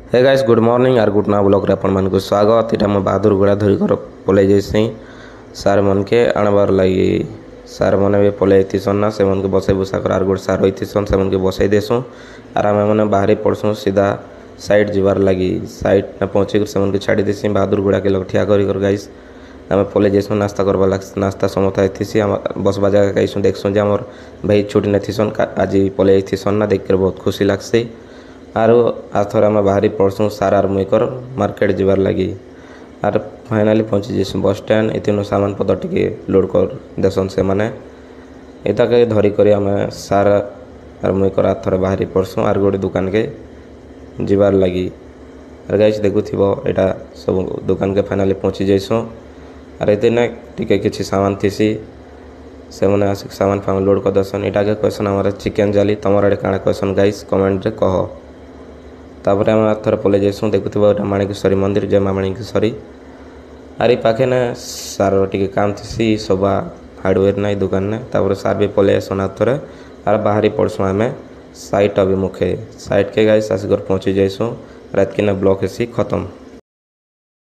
हे guys good morning आर गुड ना ब्लॉग रे अपन मन को स्वागत। इटा मैं बहादुर गुड़ा धरी कर पलै जैसे सार मन के आणबार लगी सार मैंने भी पलै थीसन ना से मन के बसई बुसा कर आर गोट सार होतीसन से मन के बसई देसुँ आर आम मैंने बाहरी पड़सूँ सीधा साइड जीवार लगी साइड ना पहुँची कर से मन के छाड़ी देसी बहादुर गुड़ा के लग ठिया कर गाइस आम पलै जैसुँ नास्ता करवा नास्ता समोता थीसी बस बाजा कहीसुँ देखसुँ जे आमर भाई छुट्टी नहीं थीसन आज पलै थीसन ना देख कर बहुत खुशी लगसे आरो आथर आम बाहरी पड़सूँ सार आर मुई कर मार्केट जीवार लगी आर फाइनाली पहुँची जैसुँ बस स्टैंड इतनु सामान पतर टिके लोड कर देसन से माने इता के धरी करी आम सार आर मुई कर आथर बाहरी पड़सूँ आर गोटे दुकान के जीवार लगी आर गाइस देखुथिबो एटा सब दुकान के फाइनाली पहुँची जैसुँ आर इतने टिके किछि सामान थीसी से मैंने आसिक सामान फामान लोड कर देसन इटा के क्वेश्चन हमारा चिकेन जाली तमर आड़े काଣା क्वेश्चन गाइस कमेंट रे कह तापर आम आथर पलै जैसुँ देखुथिबो एटा माणिकेश्वरी मंदिर जय माँ माणिकेश्वरी आरी पाखे ने सार टिके काम थीसी सबा हार्डवेयर नाई दुकान ने तापर सार भी पलै आसन आथर आर बाहरी पड़सूँ आम साइट अभिमुखे साइट के गाइस आसिकर पहुँची जैसुँ रात किना ब्लॉक हेसी खत्म।